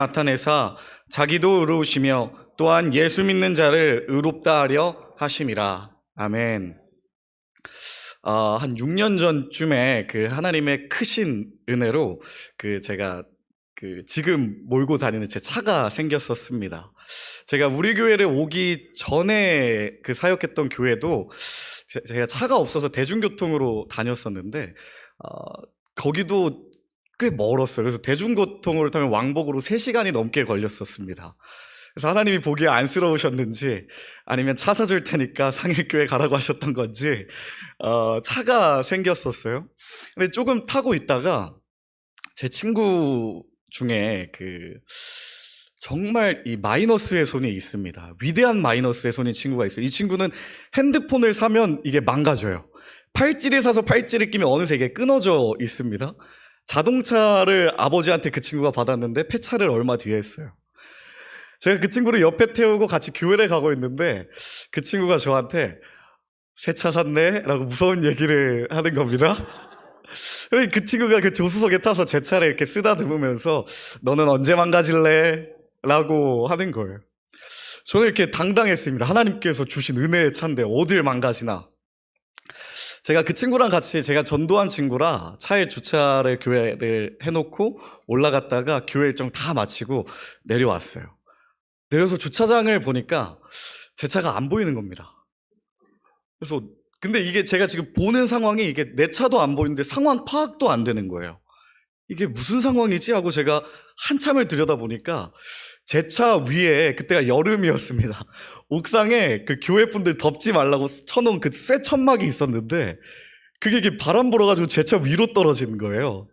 나타내사 자기도 의로우시며 또한 예수 믿는 자를 의롭다 하려 하심이라. 아멘. 한 6년 전쯤에 그 하나님의 크신 은혜로 제가 지금 몰고 다니는 제 차가 생겼었습니다. 제가 우리 교회를 오기 전에 사역했던 교회도 제가 차가 없어서 대중교통으로 다녔었는데 거기도 꽤 멀었어요. 그래서 대중교통을 타면 왕복으로 3시간이 넘게 걸렸었습니다. 그래서 하나님이 보기에 안쓰러우셨는지 아니면 차 사줄 테니까 상일교회 가라고 하셨던 건지 차가 생겼었어요. 근데 조금 타고 있다가 제 친구 중에 정말 이 마이너스의 손이 있습니다. 위대한 마이너스의 손인 친구가 있어요. 이 친구는 핸드폰을 사면 이게 망가져요. 팔찌를 사서 팔찌를 끼면 어느새 이게 끊어져 있습니다. 자동차를 아버지한테 그 친구가 받았는데 폐차를 얼마 뒤에 했어요. 제가 그 친구를 옆에 태우고 같이 교회를 가고 있는데 그 친구가 저한테 새 차 샀네? 라고 무서운 얘기를 하는 겁니다. 그 친구가 그 조수석에 타서 제 차를 이렇게 쓰다듬으면서 너는 언제 망가질래? 라고 하는 거예요. 저는 이렇게 당당했습니다. 하나님께서 주신 은혜의 차인데 어딜 망가지나. 제가 그 친구랑 같이 제가 전도한 친구라 차에 주차를 교회를 해놓고 올라갔다가 교회 일정 다 마치고 내려왔어요. 내려서 주차장을 보니까 제 차가 안 보이는 겁니다. 그래서 근데 이게 제가 지금 보는 상황이 이게 내 차도 안 보이는데 상황 파악도 안 되는 거예요. 이게 무슨 상황이지? 하고 제가 한참을 들여다보니까 제 차 위에 그때가 여름이었습니다. 옥상에 교회 분들 덥지 말라고 쳐놓은 쇠 천막이 있었는데 그게 이게 바람 불어가지고 제 차 위로 떨어지는 거예요.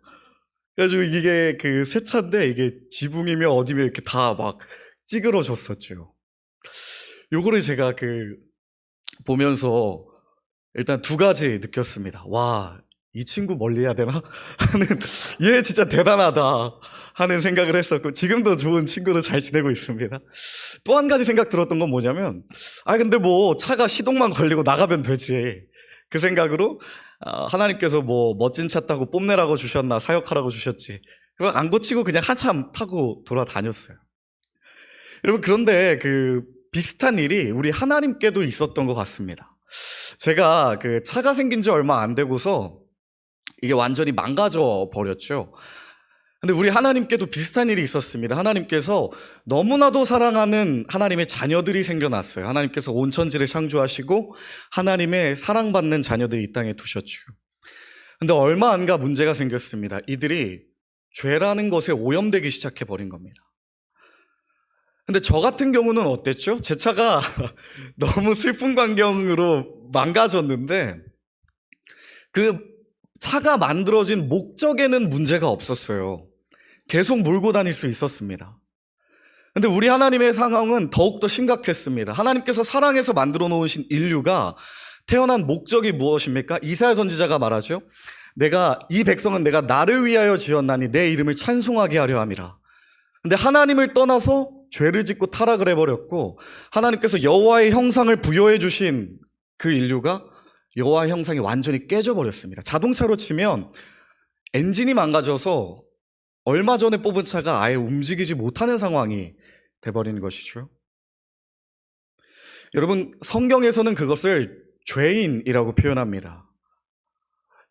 그래가지고 이게 새 차인데 이게 지붕이며 어디며 이렇게 다 막 찌그러졌었죠. 요거를 제가 보면서 일단 2가지 느꼈습니다. 와, 이 친구 멀리 해야 되나? 하는, 얘 진짜 대단하다 하는 생각을 했었고, 지금도 좋은 친구로 잘 지내고 있습니다. 또 한 가지 생각 들었던 건 뭐냐면, 근데 뭐 차가 시동만 걸리고 나가면 되지. 그 생각으로 하나님께서 뭐 멋진 차 타고 뽐내라고 주셨나 사역하라고 주셨지. 그럼 안 고치고 그냥 한참 타고 돌아다녔어요. 여러분, 그런데 비슷한 일이 우리 하나님께도 있었던 것 같습니다. 제가 차가 생긴 지 얼마 안 되고서 이게 완전히 망가져 버렸죠. 근데 우리 하나님께도 비슷한 일이 있었습니다. 하나님께서 너무나도 사랑하는 하나님의 자녀들이 생겨났어요. 하나님께서 온 천지를 창조하시고 하나님의 사랑받는 자녀들이 이 땅에 두셨죠. 근데 얼마 안 가 문제가 생겼습니다. 이들이 죄라는 것에 오염되기 시작해 버린 겁니다. 근데 저 같은 경우는 어땠죠? 제 차가 너무 슬픈 광경으로 망가졌는데 차가 만들어진 목적에는 문제가 없었어요. 계속 몰고 다닐 수 있었습니다. 근데 우리 하나님의 상황은 더욱더 심각했습니다. 하나님께서 사랑해서 만들어 놓으신 인류가 태어난 목적이 무엇입니까? 이사야 선지자가 말하죠. 이 백성은 내가 나를 위하여 지었나니 내 이름을 찬송하게 하려 함이라. 근데 하나님을 떠나서 죄를 짓고 타락을 해버렸고 하나님께서 여호와의 형상을 부여해 주신 그 인류가 여호와의 형상이 완전히 깨져버렸습니다. 자동차로 치면 엔진이 망가져서 얼마 전에 뽑은 차가 아예 움직이지 못하는 상황이 돼버리는 것이죠. 여러분, 성경에서는 그것을 죄인이라고 표현합니다.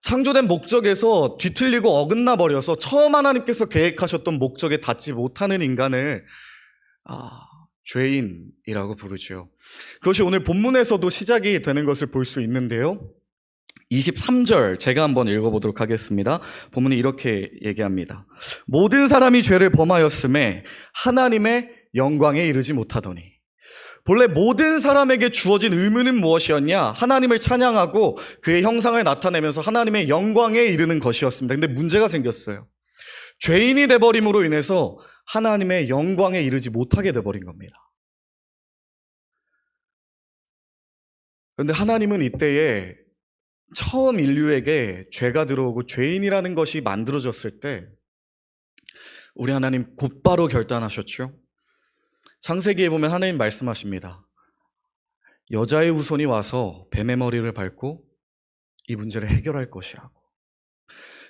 창조된 목적에서 뒤틀리고 어긋나 버려서 처음 하나님께서 계획하셨던 목적에 닿지 못하는 인간을 죄인이라고 부르죠. 그것이 오늘 본문에서도 시작이 되는 것을 볼 수 있는데요. 23절 제가 한번 읽어보도록 하겠습니다. 본문이 이렇게 얘기합니다. 모든 사람이 죄를 범하였음에 하나님의 영광에 이르지 못하더니. 본래 모든 사람에게 주어진 의무는 무엇이었냐? 하나님을 찬양하고 그의 형상을 나타내면서 하나님의 영광에 이르는 것이었습니다. 근데 문제가 생겼어요. 죄인이 돼버림으로 인해서 하나님의 영광에 이르지 못하게 돼버린 겁니다. 그런데 하나님은 이때에 처음 인류에게 죄가 들어오고 죄인이라는 것이 만들어졌을 때 우리 하나님 곧바로 결단하셨죠. 창세기에 보면 하나님 말씀하십니다. 여자의 후손이 와서 뱀의 머리를 밟고 이 문제를 해결할 것이라고.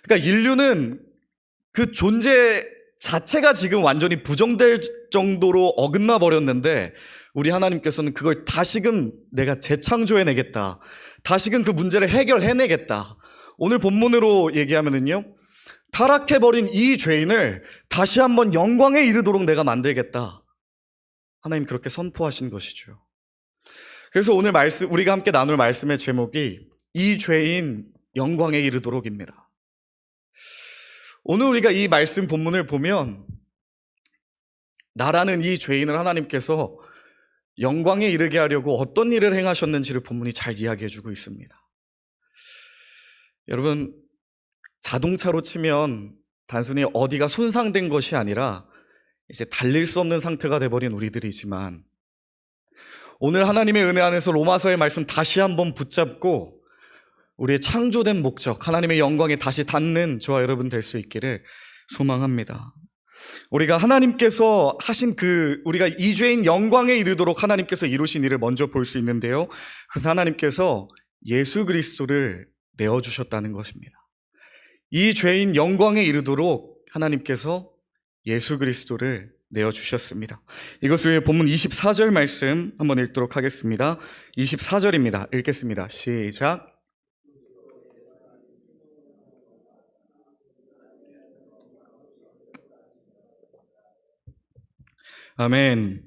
그러니까 인류는 그 존재 자체가 지금 완전히 부정될 정도로 어긋나 버렸는데 우리 하나님께서는 그걸 다시금 내가 재창조해내겠다. 다시금 그 문제를 해결해내겠다. 오늘 본문으로 얘기하면은요, 타락해버린 이 죄인을 다시 한번 영광에 이르도록 내가 만들겠다. 하나님 그렇게 선포하신 것이죠. 그래서 오늘 우리가 함께 나눌 말씀의 제목이 이 죄인 영광에 이르도록입니다. 오늘 우리가 이 말씀 본문을 보면 나라는 이 죄인을 하나님께서 영광에 이르게 하려고 어떤 일을 행하셨는지를 본문이 잘 이야기해주고 있습니다. 여러분, 자동차로 치면 단순히 어디가 손상된 것이 아니라 이제 달릴 수 없는 상태가 돼버린 우리들이지만 오늘 하나님의 은혜 안에서 로마서의 말씀 다시 한번 붙잡고 우리의 창조된 목적, 하나님의 영광에 다시 닿는 저와 여러분 될 수 있기를 소망합니다. 우리가 하나님께서 하신 우리가 이 죄인 영광에 이르도록 하나님께서 이루신 일을 먼저 볼 수 있는데요. 그래서 하나님께서 예수 그리스도를 내어주셨다는 것입니다. 이 죄인 영광에 이르도록 하나님께서 예수 그리스도를 내어주셨습니다. 이것을 위해 본문 24절 말씀 한번 읽도록 하겠습니다. 24절입니다. 읽겠습니다. 시작. 아멘.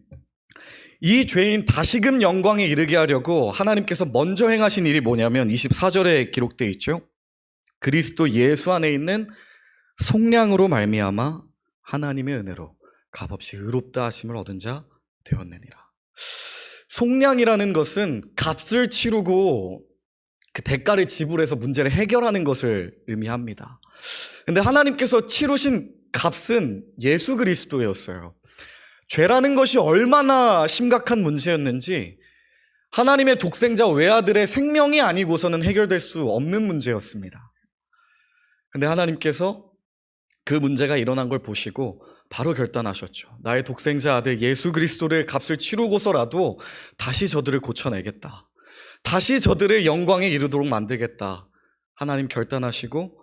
이 죄인 다시금 영광에 이르게 하려고 하나님께서 먼저 행하신 일이 뭐냐면 24절에 기록되어 있죠. 그리스도 예수 안에 있는 속량으로 말미암아 하나님의 은혜로 값없이 의롭다 하심을 얻은 자 되었느니라. 속량이라는 것은 값을 치르고 그 대가를 지불해서 문제를 해결하는 것을 의미합니다. 근데 하나님께서 치르신 값은 예수 그리스도였어요. 죄라는 것이 얼마나 심각한 문제였는지 하나님의 독생자 외아들의 생명이 아니고서는 해결될 수 없는 문제였습니다. 근데 하나님께서 그 문제가 일어난 걸 보시고 바로 결단하셨죠. 나의 독생자 아들 예수 그리스도를 값을 치르고서라도 다시 저들을 고쳐내겠다. 다시 저들을 영광에 이르도록 만들겠다. 하나님 결단하시고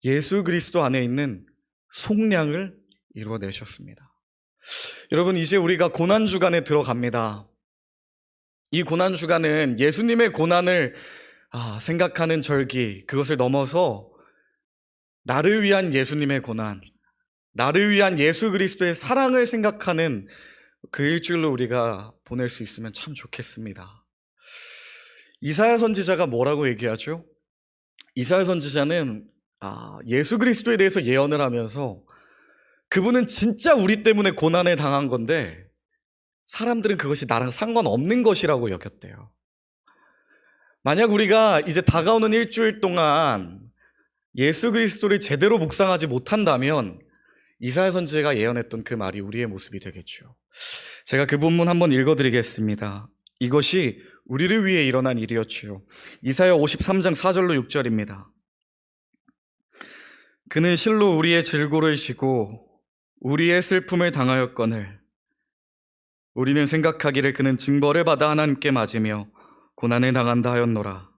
예수 그리스도 안에 있는 속량을 이루어내셨습니다. 여러분, 이제 우리가 고난주간에 들어갑니다. 이 고난주간은 예수님의 고난을 생각하는 절기, 그것을 넘어서 나를 위한 예수님의 고난, 나를 위한 예수 그리스도의 사랑을 생각하는 그 일주일로 우리가 보낼 수 있으면 참 좋겠습니다. 이사야 선지자가 뭐라고 얘기하죠? 이사야 선지자는 예수 그리스도에 대해서 예언을 하면서 그분은 진짜 우리 때문에 고난을 당한 건데 사람들은 그것이 나랑 상관없는 것이라고 여겼대요. 만약 우리가 이제 다가오는 일주일 동안 예수 그리스도를 제대로 묵상하지 못한다면 이사야 선지자가 예언했던 그 말이 우리의 모습이 되겠죠. 제가 그 본문 한번 읽어드리겠습니다. 이것이 우리를 위해 일어난 일이었지요. 이사야 53장 4절로 6절입니다. 그는 실로 우리의 질고를 지고 우리의 슬픔을 당하였거늘 우리는 생각하기를 그는 징벌을 받아 하나님께 맞으며 고난을 당한다 하였노라.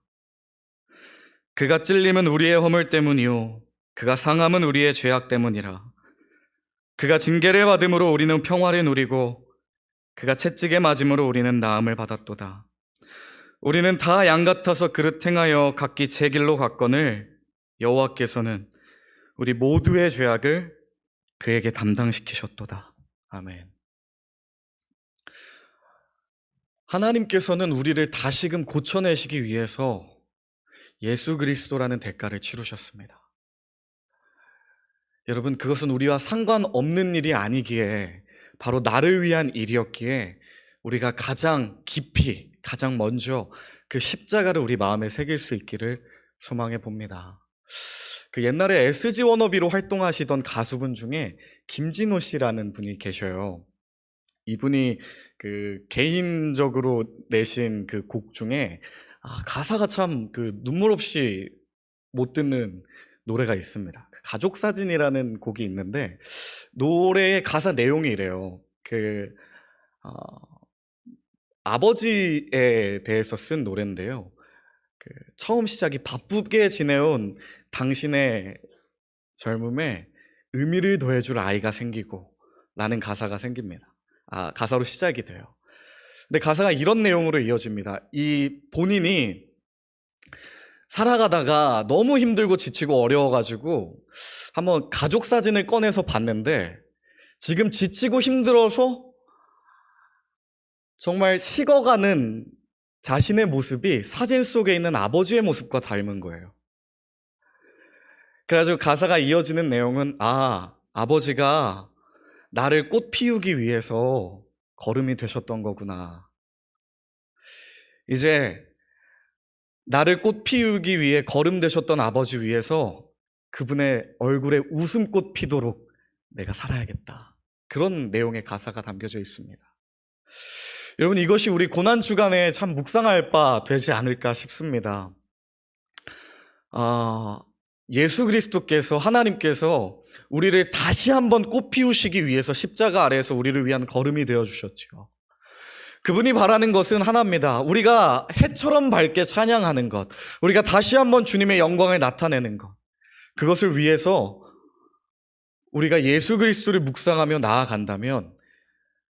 그가 찔림은 우리의 허물 때문이요 그가 상함은 우리의 죄악 때문이라. 그가 징계를 받음으로 우리는 평화를 누리고 그가 채찍에 맞음으로 우리는 나음을 받았도다. 우리는 다 양 같아서 그릇 행하여 각기 제 길로 갔거늘 여호와께서는 우리 모두의 죄악을 그에게 담당시키셨도다. 아멘. 하나님께서는 우리를 다시금 고쳐내시기 위해서 예수 그리스도라는 대가를 치르셨습니다. 여러분, 그것은 우리와 상관없는 일이 아니기에 바로 나를 위한 일이었기에 우리가 가장 깊이, 가장 먼저 그 십자가를 우리 마음에 새길 수 있기를 소망해 봅니다. 그 옛날에 SG 워너비로 활동하시던 가수분 중에 김진호 씨라는 분이 계셔요. 이분이 그 개인적으로 내신 그 곡 중에 가사가 참 그 눈물 없이 못 듣는 노래가 있습니다. 가족 사진이라는 곡이 있는데 노래의 가사 내용이 이래요. 아버지에 대해서 쓴 노래인데요. 처음 시작이 바쁘게 지내온 당신의 젊음에 의미를 더해줄 아이가 생기고 라는 가사가 생깁니다. 가사로 시작이 돼요. 근데 가사가 이런 내용으로 이어집니다. 이 본인이 살아가다가 너무 힘들고 지치고 어려워가지고 한번 가족 사진을 꺼내서 봤는데 지금 지치고 힘들어서 정말 식어가는 자신의 모습이 사진 속에 있는 아버지의 모습과 닮은 거예요. 그래가지고 가사가 이어지는 내용은 아버지가 나를 꽃 피우기 위해서 걸음이 되셨던 거구나. 이제 나를 꽃 피우기 위해 걸음 되셨던 아버지 위해서 그분의 얼굴에 웃음꽃 피도록 내가 살아야겠다. 그런 내용의 가사가 담겨져 있습니다. 여러분, 이것이 우리 고난주간에 참 묵상할 바 되지 않을까 싶습니다. 예수 그리스도께서, 하나님께서 우리를 다시 한번 꽃 피우시기 위해서 십자가 아래에서 우리를 위한 걸음이 되어주셨죠. 그분이 바라는 것은 하나입니다. 우리가 해처럼 밝게 찬양하는 것, 우리가 다시 한번 주님의 영광을 나타내는 것, 그것을 위해서 우리가 예수 그리스도를 묵상하며 나아간다면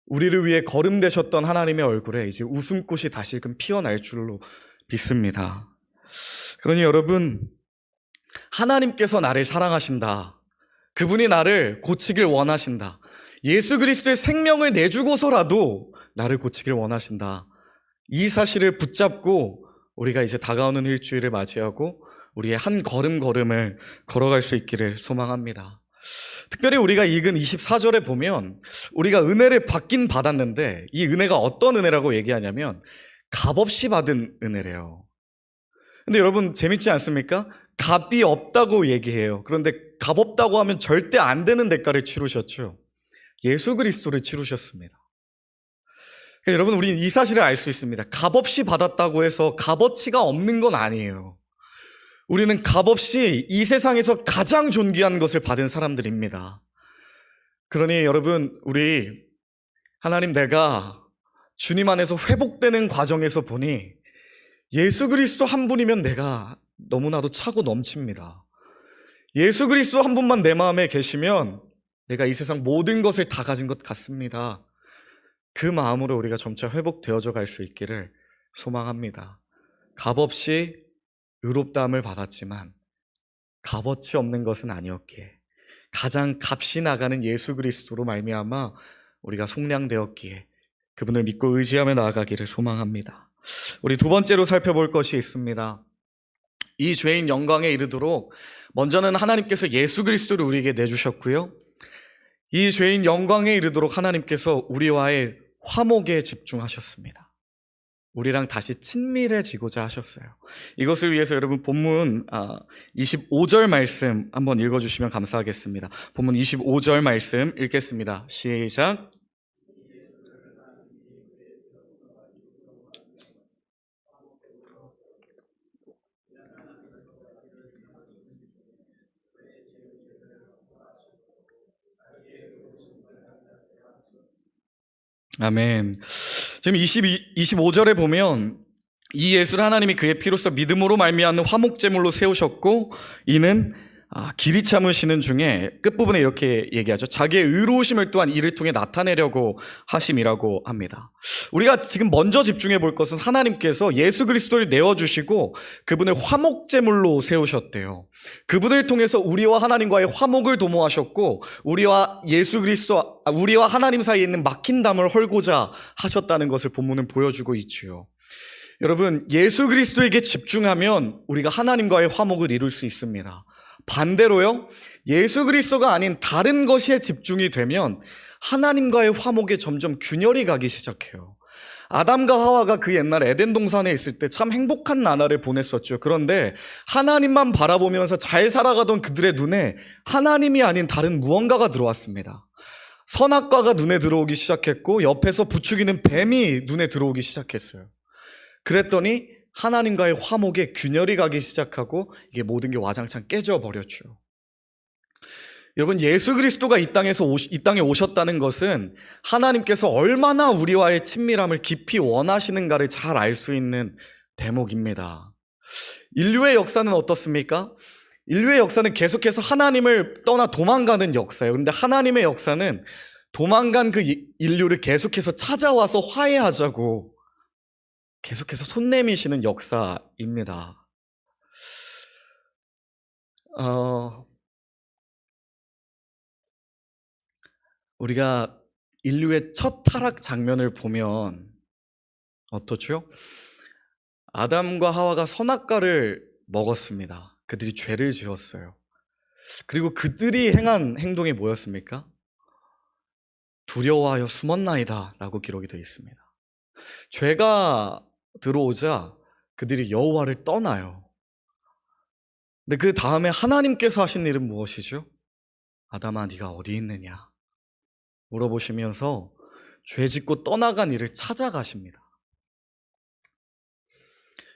우리를 위해 거름되셨던 하나님의 얼굴에 이제 웃음꽃이 다시금 피어날 줄로 믿습니다. 그러니 여러분, 하나님께서 나를 사랑하신다. 그분이 나를 고치길 원하신다. 예수 그리스도의 생명을 내주고서라도 나를 고치길 원하신다. 이 사실을 붙잡고 우리가 이제 다가오는 일주일을 맞이하고 우리의 한 걸음걸음을 걸어갈 수 있기를 소망합니다. 특별히 우리가 읽은 24절에 보면 우리가 은혜를 받긴 받았는데 이 은혜가 어떤 은혜라고 얘기하냐면 값없이 받은 은혜래요. 근데 여러분, 재밌지 않습니까? 값이 없다고 얘기해요. 그런데 값없다고 하면 절대 안 되는 대가를 치르셨죠. 예수 그리스도를 치르셨습니다. 그러니까 여러분, 우리는 이 사실을 알 수 있습니다. 값없이 받았다고 해서 값어치가 없는 건 아니에요. 우리는 값없이 이 세상에서 가장 존귀한 것을 받은 사람들입니다. 그러니 여러분, 우리 하나님, 내가 주님 안에서 회복되는 과정에서 보니 예수 그리스도 한 분이면 내가 너무나도 차고 넘칩니다. 예수 그리스도 한 분만 내 마음에 계시면 내가 이 세상 모든 것을 다 가진 것 같습니다. 그 마음으로 우리가 점차 회복되어져 갈 수 있기를 소망합니다. 값없이 의롭다함을 받았지만 값어치 없는 것은 아니었기에 가장 값이 나가는 예수 그리스도로 말미암아 우리가 속량되었기에 그분을 믿고 의지하며 나아가기를 소망합니다. 우리 두 번째로 살펴볼 것이 있습니다. 이 죄인 영광에 이르도록 먼저는 하나님께서 예수 그리스도를 우리에게 내주셨고요, 이 죄인 영광에 이르도록 하나님께서 우리와의 화목에 집중하셨습니다. 우리랑 다시 친밀해지고자 하셨어요. 이것을 위해서 여러분, 본문 25절 말씀 한번 읽어주시면 감사하겠습니다. 본문 25절 말씀 읽겠습니다. 시작. 아멘. 지금 25절에 보면 이 예수를 하나님이 그의 피로써 믿음으로 말미암는 화목제물로 세우셨고 이는 길이 참으시는 중에 끝부분에 이렇게 얘기하죠. 자기의 의로우심을 또한 이를 통해 나타내려고 하심이라고 합니다. 우리가 지금 먼저 집중해 볼 것은 하나님께서 예수 그리스도를 내어주시고 그분을 화목제물로 세우셨대요. 그분을 통해서 우리와 하나님과의 화목을 도모하셨고 우리와 예수 그리스도, 우리와 하나님 사이에 있는 막힌 담을 헐고자 하셨다는 것을 본문은 보여주고 있지요. 여러분, 예수 그리스도에게 집중하면 우리가 하나님과의 화목을 이룰 수 있습니다. 반대로요, 예수 그리스도가 아닌 다른 것에 집중이 되면 하나님과의 화목에 점점 균열이 가기 시작해요. 아담과 하와가 그 옛날 에덴 동산에 있을 때 참 행복한 나날을 보냈었죠. 그런데 하나님만 바라보면서 잘 살아가던 그들의 눈에 하나님이 아닌 다른 무언가가 들어왔습니다. 선악과가 눈에 들어오기 시작했고 옆에서 부추기는 뱀이 눈에 들어오기 시작했어요. 그랬더니 하나님과의 화목에 균열이 가기 시작하고 이게 모든 게 와장창 깨져버렸죠. 여러분, 예수 그리스도가 이 땅에 오셨다는 것은 하나님께서 얼마나 우리와의 친밀함을 깊이 원하시는가를 잘 알 수 있는 대목입니다. 인류의 역사는 어떻습니까? 인류의 역사는 계속해서 하나님을 떠나 도망가는 역사예요. 그런데 하나님의 역사는 도망간 그 인류를 계속해서 찾아와서 화해하자고 계속해서 손 내미시는 역사입니다. 우리가 인류의 첫 타락 장면을 보면 어떻죠? 아담과 하와가 선악과를 먹었습니다. 그들이 죄를 지었어요. 그리고 그들이 행한 행동이 뭐였습니까? 두려워하여 숨었나이다 라고 기록이 되어 있습니다. 죄가 들어오자 그들이 여호와를 떠나요. 근데 그 다음에 하나님께서 하신 일은 무엇이죠? 아담아 네가 어디 있느냐 물어보시면서 죄 짓고 떠나간 이를 찾아가십니다.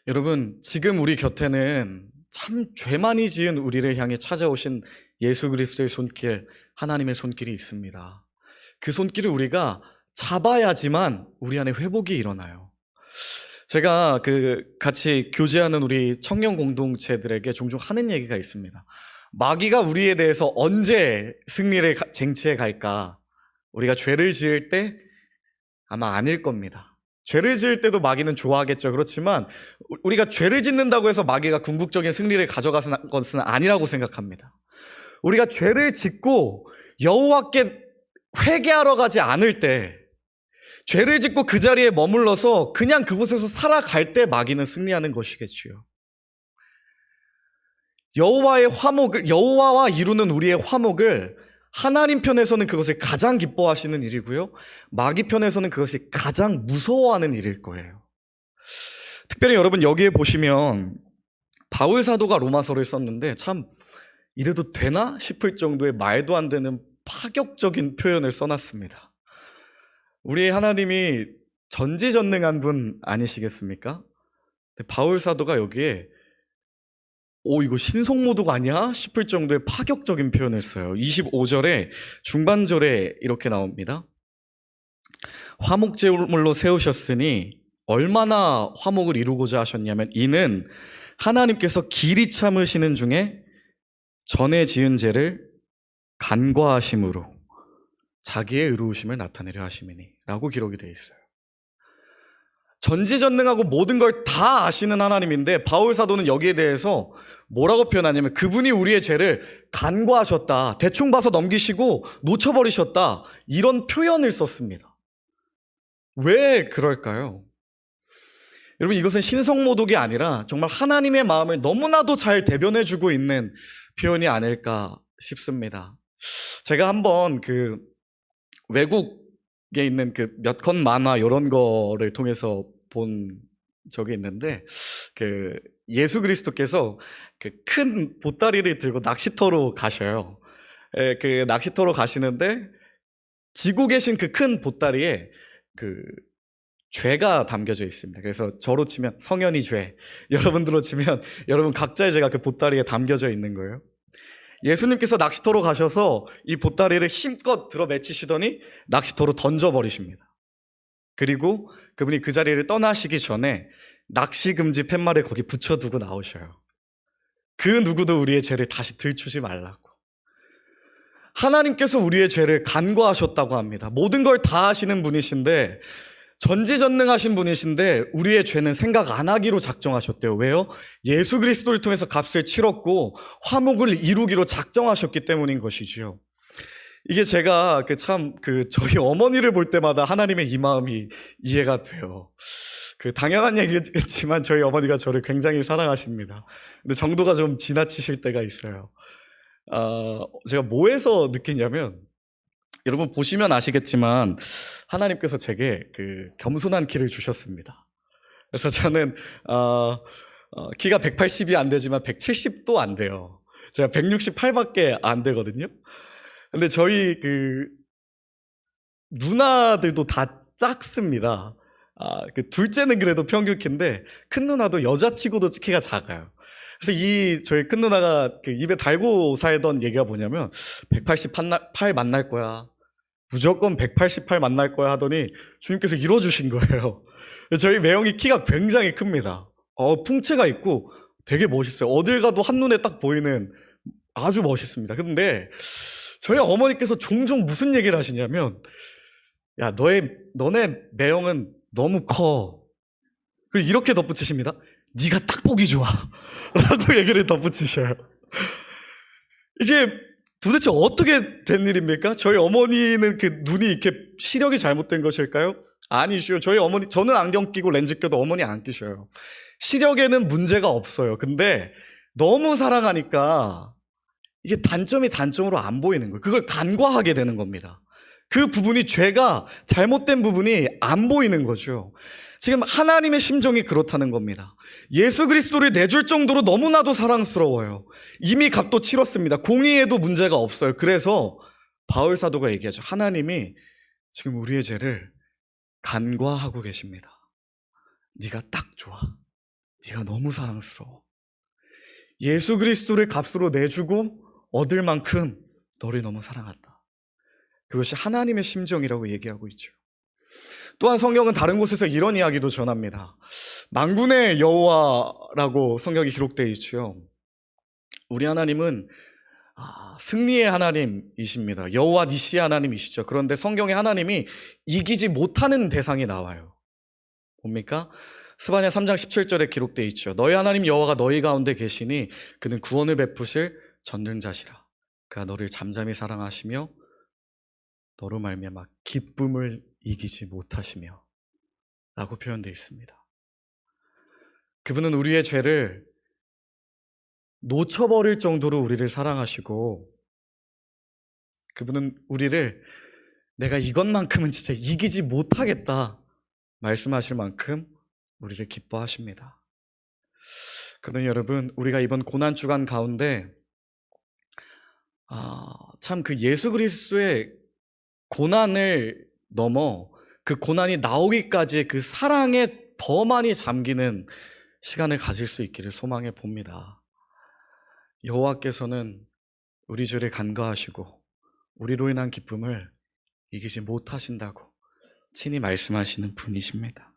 여러분, 지금 우리 곁에는 참 죄 많이 지은 우리를 향해 찾아오신 예수 그리스도의 손길, 하나님의 손길이 있습니다. 그 손길을 우리가 잡아야지만 우리 안에 회복이 일어나요. 제가 같이 교제하는 우리 청년 공동체들에게 종종 하는 얘기가 있습니다. 마귀가 우리에 대해서 언제 승리를 쟁취해 갈까? 우리가 죄를 지을 때 아마 아닐 겁니다. 죄를 지을 때도 마귀는 좋아하겠죠. 그렇지만 우리가 죄를 짓는다고 해서 마귀가 궁극적인 승리를 가져가는 것은 아니라고 생각합니다. 우리가 죄를 짓고 여호와께 회개하러 가지 않을 때, 죄를 짓고 그 자리에 머물러서 그냥 그곳에서 살아갈 때 마귀는 승리하는 것이겠지요. 여호와와 이루는 우리의 화목을 하나님 편에서는 그것을 가장 기뻐하시는 일이고요, 마귀 편에서는 그것이 가장 무서워하는 일일 거예요. 특별히 여러분 여기에 보시면 바울 사도가 로마서를 썼는데 참 이래도 되나 싶을 정도의 말도 안 되는 파격적인 표현을 써놨습니다. 우리 하나님이 전지전능한 분 아니시겠습니까? 바울 사도가 여기에 이거 신성모독 아니야? 싶을 정도의 파격적인 표현을 써요. 25절에 중반절에 이렇게 나옵니다. 화목제물로 세우셨으니 얼마나 화목을 이루고자 하셨냐면 이는 하나님께서 길이 참으시는 중에 전에 지은 죄를 간과하심으로 자기의 의로우심을 나타내려 하심이니 라고 기록이 되어 있어요. 전지전능하고 모든 걸 다 아시는 하나님인데 바울 사도는 여기에 대해서 뭐라고 표현하냐면 그분이 우리의 죄를 간과하셨다, 대충 봐서 넘기시고 놓쳐버리셨다, 이런 표현을 썼습니다. 왜 그럴까요? 여러분, 이것은 신성모독이 아니라 정말 하나님의 마음을 너무나도 잘 대변해주고 있는 표현이 아닐까 싶습니다. 제가 한번 외국에 있는 몇 컷 만화 이런 거를 통해서 본 적이 있는데, 예수 그리스도께서 큰 보따리를 들고 낚시터로 가셔요. 낚시터로 가시는데 지고 계신 그 큰 보따리에 죄가 담겨져 있습니다. 그래서 저로 치면 성현이 죄, 여러분들로 치면 여러분 각자의 죄가 그 보따리에 담겨져 있는 거예요. 예수님께서 낚시터로 가셔서 이 보따리를 힘껏 들어 맺히시더니 낚시터로 던져버리십니다. 그리고 그분이 그 자리를 떠나시기 전에 낚시금지 팻말을 거기 붙여두고 나오셔요. 그 누구도 우리의 죄를 다시 들추지 말라고. 하나님께서 우리의 죄를 간과하셨다고 합니다. 모든 걸 다 하시는 분이신데, 전지전능하신 분이신데 우리의 죄는 생각 안 하기로 작정하셨대요. 왜요? 예수 그리스도를 통해서 값을 치렀고 화목을 이루기로 작정하셨기 때문인 것이지요. 이게 제가 저희 어머니를 볼 때마다 하나님의 이 마음이 이해가 돼요. 당연한 얘기겠지만 저희 어머니가 저를 굉장히 사랑하십니다. 근데 정도가 좀 지나치실 때가 있어요. 제가 뭐에서 느끼냐면, 여러분 보시면 아시겠지만 하나님께서 제게 겸손한 키를 주셨습니다. 그래서 저는 키가 180이 안 되지만 170도 안 돼요. 제가 168밖에 안 되거든요. 근데 저희 누나들도 다 작습니다. 둘째는 그래도 평균 키인데 큰 누나도 여자치고도 키가 작아요. 그래서 저희 큰 누나가 입에 달고 살던 얘기가 뭐냐면 188 만날 거야, 무조건 188 만날 거야 하더니 주님께서 이뤄주신 거예요. 저희 매형이 키가 굉장히 큽니다. 풍채가 있고 되게 멋있어요. 어딜 가도 한눈에 딱 보이는 아주 멋있습니다. 근데 저희 어머니께서 종종 무슨 얘기를 하시냐면, 야, 너네 매형은 너무 커. 그리고 이렇게 덧붙이십니다. 네가 딱 보기 좋아. 라고 얘기를 덧붙이셔요. 이게 도대체 어떻게 된 일입니까? 저희 어머니는 그 눈이 이렇게 시력이 잘못된 것일까요? 아니시요. 저희 어머니, 저는 안경 끼고 렌즈 껴도 어머니 안 끼셔요. 시력에는 문제가 없어요. 근데 너무 사랑하니까 이게 단점이 단점으로 안 보이는 거예요. 그걸 간과하게 되는 겁니다. 그 부분이, 죄가 잘못된 부분이 안 보이는 거죠. 지금 하나님의 심정이 그렇다는 겁니다. 예수 그리스도를 내줄 정도로 너무나도 사랑스러워요. 이미 값도 치렀습니다. 공의에도 문제가 없어요. 그래서 바울 사도가 얘기하죠. 하나님이 지금 우리의 죄를 간과하고 계십니다. 네가 딱 좋아. 네가 너무 사랑스러워. 예수 그리스도를 값으로 내주고 얻을 만큼 너를 너무 사랑한다. 그것이 하나님의 심정이라고 얘기하고 있죠. 또한 성경은 다른 곳에서 이런 이야기도 전합니다. 만군의 여호와라고 성경이 기록되어 있죠. 우리 하나님은 승리의 하나님이십니다. 여호와 니시 하나님이시죠. 그런데 성경에 하나님이 이기지 못하는 대상이 나와요. 뭡니까? 스바냐 3장 17절에 기록되어 있죠. 너희 하나님 여호와가 너희 가운데 계시니 그는 구원을 베푸실 전능자시라. 그가 너를 잠잠히 사랑하시며 너로 말미암아 기쁨을 이기지 못하시며 라고 표현되어 있습니다. 그분은 우리의 죄를 놓쳐버릴 정도로 우리를 사랑하시고, 그분은 우리를 내가 이것만큼은 진짜 이기지 못하겠다 말씀하실 만큼 우리를 기뻐하십니다. 그러니 여러분, 우리가 이번 고난주간 가운데 참 그 예수 그리스도의 고난을 넘어 그 고난이 나오기까지의 그 사랑에 더 많이 잠기는 시간을 가질 수 있기를 소망해 봅니다. 여호와께서는 우리 죄를 간과하시고 우리로 인한 기쁨을 이기지 못하신다고 친히 말씀하시는 분이십니다.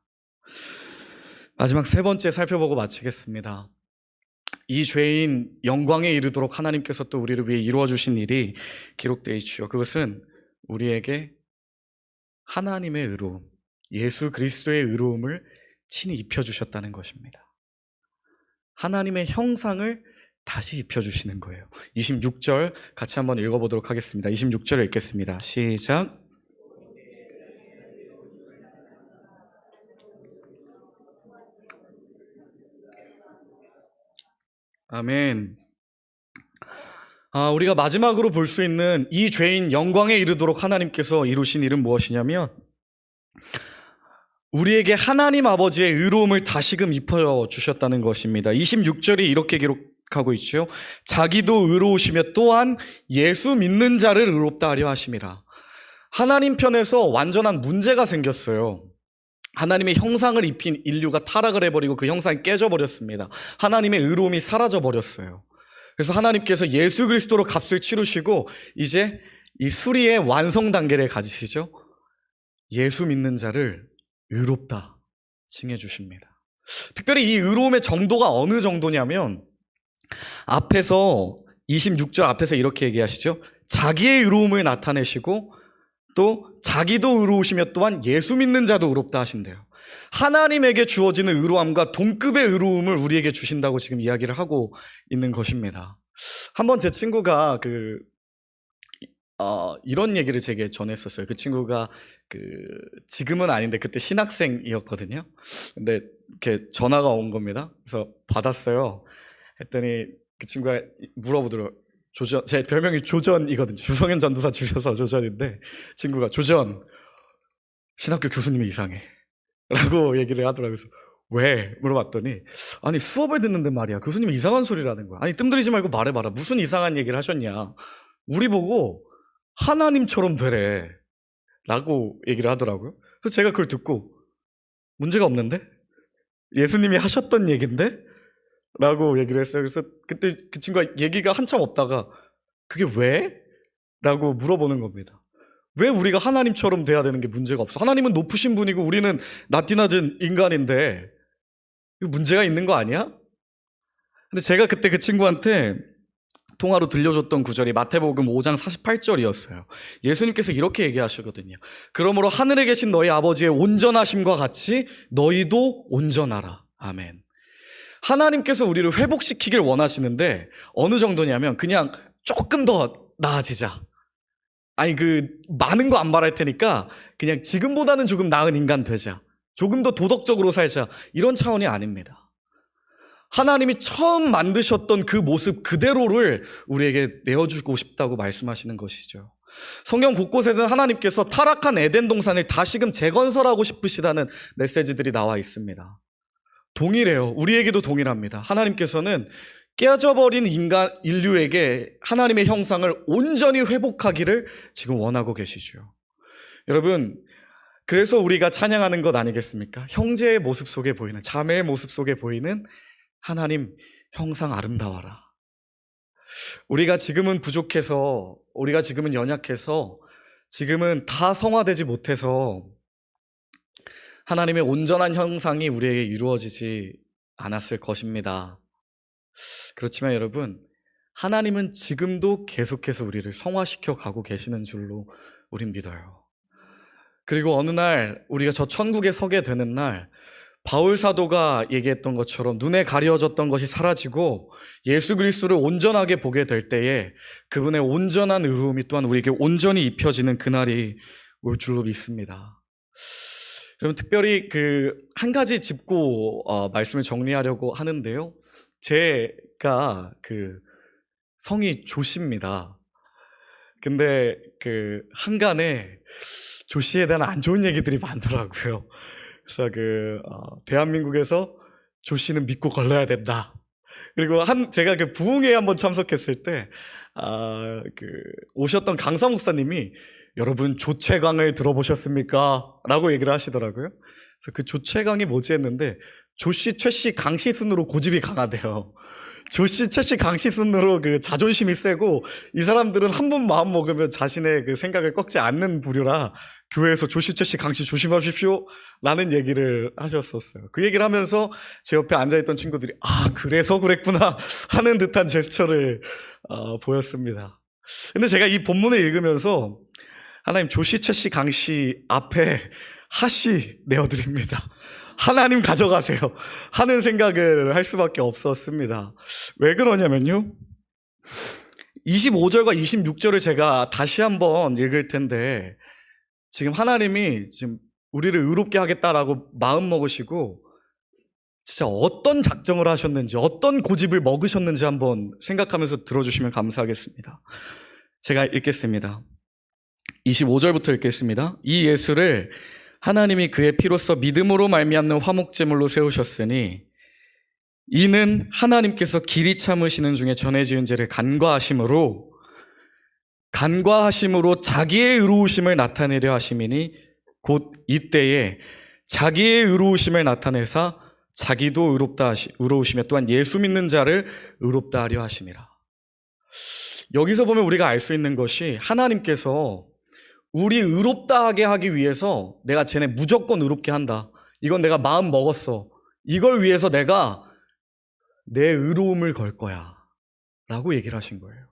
마지막 세 번째 살펴보고 마치겠습니다. 이 죄인 영광에 이르도록 하나님께서 또 우리를 위해 이루어주신 일이 기록되어 있죠. 그것은 우리에게 하나님의 의로움, 예수 그리스도의 의로움을 친히 입혀주셨다는 것입니다. 하나님의 형상을 다시 입혀주시는 거예요. 26절 같이 한번 읽어보도록 하겠습니다. 26절을 읽겠습니다. 시작. 아멘. 우리가 마지막으로 볼 수 있는 이 죄인 영광에 이르도록 하나님께서 이루신 일은 무엇이냐면, 우리에게 하나님 아버지의 의로움을 다시금 입혀주셨다는 것입니다. 26절이 이렇게 기록하고 있죠. 자기도 의로우시며 또한 예수 믿는 자를 의롭다 하려 하심이라. 하나님 편에서 완전한 문제가 생겼어요. 하나님의 형상을 입힌 인류가 타락을 해버리고 그 형상이 깨져버렸습니다. 하나님의 의로움이 사라져버렸어요. 그래서 하나님께서 예수 그리스도로 값을 치르시고 이제 이 수리의 완성 단계를 가지시죠. 예수 믿는 자를 의롭다 칭해 주십니다. 특별히 이 의로움의 정도가 어느 정도냐면, 앞에서 26절 앞에서 이렇게 얘기하시죠. 자기의 의로움을 나타내시고 또 자기도 의로우시며 또한 예수 믿는 자도 의롭다 하신대요. 하나님에게 주어지는 의로움과 동급의 의로움을 우리에게 주신다고 지금 이야기를 하고 있는 것입니다. 한번 제 친구가 이런 얘기를 제게 전했었어요. 그 친구가 지금은 아닌데 그때 신학생이었거든요. 근데 이렇게 전화가 온 겁니다. 그래서 받았어요. 했더니 그 친구가 물어보더라고요. 조전, 제 별명이 조전이거든요. 주성현 전도사 주셔서 조전인데, 친구가 조전, 신학교 교수님이 이상해 라고 얘기를 하더라고요. 그래서 왜? 물어봤더니, 아니 수업을 듣는데 말이야 교수님이 이상한 소리를 하는 거야. 아니 뜸들이지 말고 말해봐라. 무슨 이상한 얘기를 하셨냐. 우리 보고 하나님처럼 되래 라고 얘기를 하더라고요. 그래서 제가 그걸 듣고, 문제가 없는데? 예수님이 하셨던 얘기인데? 라고 얘기를 했어요. 그래서 그때 그 친구가 얘기가 한참 없다가 그게 왜? 라고 물어보는 겁니다. 왜 우리가 하나님처럼 돼야 되는 게 문제가 없어? 하나님은 높으신 분이고 우리는 낮디낮은 인간인데 이거 문제가 있는 거 아니야? 근데 제가 그때 그 친구한테 통화로 들려줬던 구절이 마태복음 5장 48절이었어요. 예수님께서 이렇게 얘기하시거든요. 그러므로 하늘에 계신 너희 아버지의 온전하심과 같이 너희도 온전하라. 아멘. 하나님께서 우리를 회복시키길 원하시는데 어느 정도냐면 그냥 조금 더 나아지자. 아니 많은 거 안 말할 테니까 그냥 지금보다는 조금 나은 인간 되자. 조금 더 도덕적으로 살자. 이런 차원이 아닙니다. 하나님이 처음 만드셨던 그 모습 그대로를 우리에게 내어주고 싶다고 말씀하시는 것이죠. 성경 곳곳에는 하나님께서 타락한 에덴 동산을 다시금 재건설하고 싶으시다는 메시지들이 나와 있습니다. 동일해요. 우리에게도 동일합니다. 하나님께서는 깨져버린 인류에게 하나님의 형상을 온전히 회복하기를 지금 원하고 계시죠. 여러분, 그래서 우리가 찬양하는 것 아니겠습니까? 형제의 모습 속에 보이는, 자매의 모습 속에 보이는 하나님 형상 아름다워라. 우리가 지금은 부족해서, 우리가 지금은 연약해서, 지금은 다 성화되지 못해서 하나님의 온전한 형상이 우리에게 이루어지지 않았을 것입니다. 그렇지만 여러분, 하나님은 지금도 계속해서 우리를 성화시켜 가고 계시는 줄로 우린 믿어요. 그리고 어느 날 우리가 저 천국에 서게 되는 날, 바울 사도가 얘기했던 것처럼 눈에 가려졌던 것이 사라지고 예수 그리스도를 온전하게 보게 될 때에 그분의 온전한 의로움이 또한 우리에게 온전히 입혀지는 그날이 올 줄로 믿습니다. 여러분, 특별히 한 가지 짚고 말씀을 정리하려고 하는데요. 제가 성이 조씨입니다. 근데 한간에 조씨에 대한 안 좋은 얘기들이 많더라고요. 그래서 대한민국에서 조씨는 믿고 걸러야 된다. 그리고 제가 부흥회에 한번 참석했을 때 오셨던 강사 목사님이 여러분 조채강을 들어보셨습니까? 라고 얘기를 하시더라고요. 그래서 그 조채강이 뭐지 했는데 조씨, 최씨, 강씨 순으로 고집이 강하대요. 조씨, 최씨, 강씨 순으로 자존심이 세고 이 사람들은 한 번 마음 먹으면 자신의 생각을 꺾지 않는 부류라 교회에서 조씨, 최씨, 강씨 조심하십시오 라는 얘기를 하셨었어요. 그 얘기를 하면서 제 옆에 앉아있던 친구들이 그래서 그랬구나 하는 듯한 제스처를 보였습니다. 근데 제가 이 본문을 읽으면서 하나님 조씨, 최씨, 강씨 앞에 하씨 내어드립니다. 하나님 가져가세요 하는 생각을 할 수밖에 없었습니다. 왜 그러냐면요, 25절과 26절을 제가 다시 한번 읽을 텐데 지금 하나님이 지금 우리를 의롭게 하겠다라고 마음 먹으시고 진짜 어떤 작정을 하셨는지, 어떤 고집을 먹으셨는지 한번 생각하면서 들어주시면 감사하겠습니다. 제가 읽겠습니다. 25절부터 읽겠습니다. 이 예수를 하나님이 그의 피로써 믿음으로 말미암는 화목제물로 세우셨으니 이는 하나님께서 길이 참으시는 중에 전에 지은 죄를 간과하심으로 자기의 의로우심을 나타내려 하심이니 곧 이때에 자기의 의로우심을 나타내사 자기도 의로우시며 또한 예수 믿는 자를 의롭다 하려 하심이라. 여기서 보면 우리가 알 수 있는 것이 하나님께서 우리 의롭다 하게 하기 위해서 내가 쟤네 무조건 의롭게 한다. 이건 내가 마음 먹었어. 이걸 위해서 내가 내 의로움을 걸 거야. 라고 얘기를 하신 거예요.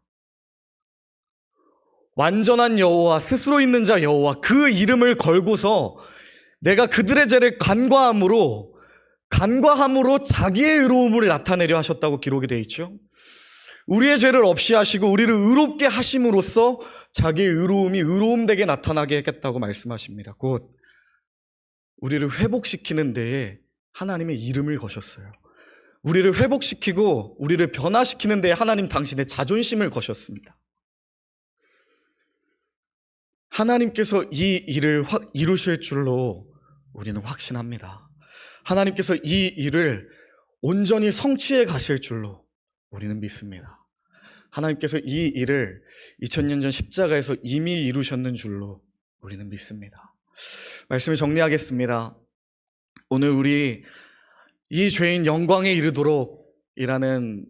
완전한 여호와, 스스로 있는 자 여호와, 그 이름을 걸고서 내가 그들의 죄를 간과함으로 자기의 의로움을 나타내려 하셨다고 기록이 되어 있죠. 우리의 죄를 없이 하시고 우리를 의롭게 하심으로써 자기의 의로움이 의로움되게 나타나게 했겠다고 말씀하십니다. 곧 우리를 회복시키는 데에 하나님의 이름을 거셨어요. 우리를 회복시키고 우리를 변화시키는 데에 하나님 당신의 자존심을 거셨습니다. 하나님께서 이 일을 이루실 줄로 우리는 확신합니다. 하나님께서 이 일을 온전히 성취해 가실 줄로 우리는 믿습니다. 하나님께서 이 일을 2000년 전 십자가에서 이미 이루셨는 줄로 우리는 믿습니다. 말씀을 정리하겠습니다. 오늘 우리 이 죄인 영광에 이르도록 이라는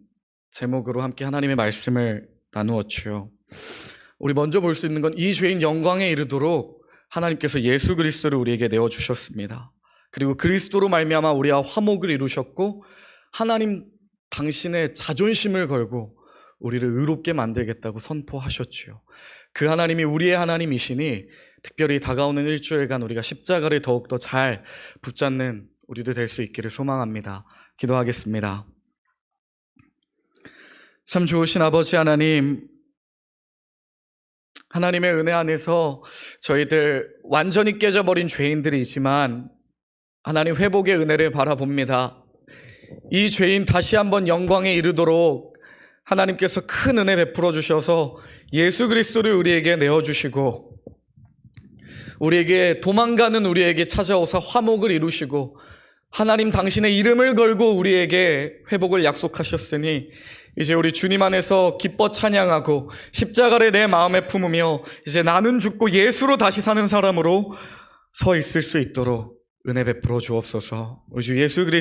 제목으로 함께 하나님의 말씀을 나누었죠. 우리 먼저 볼 수 있는 건 이 죄인 영광에 이르도록 하나님께서 예수 그리스도를 우리에게 내어주셨습니다. 그리고 그리스도로 말미암아 우리와 화목을 이루셨고 하나님 당신의 자존심을 걸고 우리를 의롭게 만들겠다고 선포하셨지요. 그 하나님이 우리의 하나님이시니 특별히 다가오는 일주일간 우리가 십자가를 더욱더 잘 붙잡는 우리도 될 수 있기를 소망합니다. 기도하겠습니다. 참 좋으신 아버지 하나님, 하나님의 은혜 안에서 저희들 완전히 깨져버린 죄인들이지만 하나님 회복의 은혜를 바라봅니다. 이 죄인 다시 한번 영광에 이르도록 하나님께서 큰 은혜 베풀어 주셔서 예수 그리스도를 우리에게 내어주시고 우리에게 도망가는 우리에게 찾아오사 화목을 이루시고 하나님 당신의 이름을 걸고 우리에게 회복을 약속하셨으니 이제 우리 주님 안에서 기뻐 찬양하고 십자가를 내 마음에 품으며 이제 나는 죽고 예수로 다시 사는 사람으로 서 있을 수 있도록 은혜 베풀어 주옵소서. 우리 주 예수 그리스도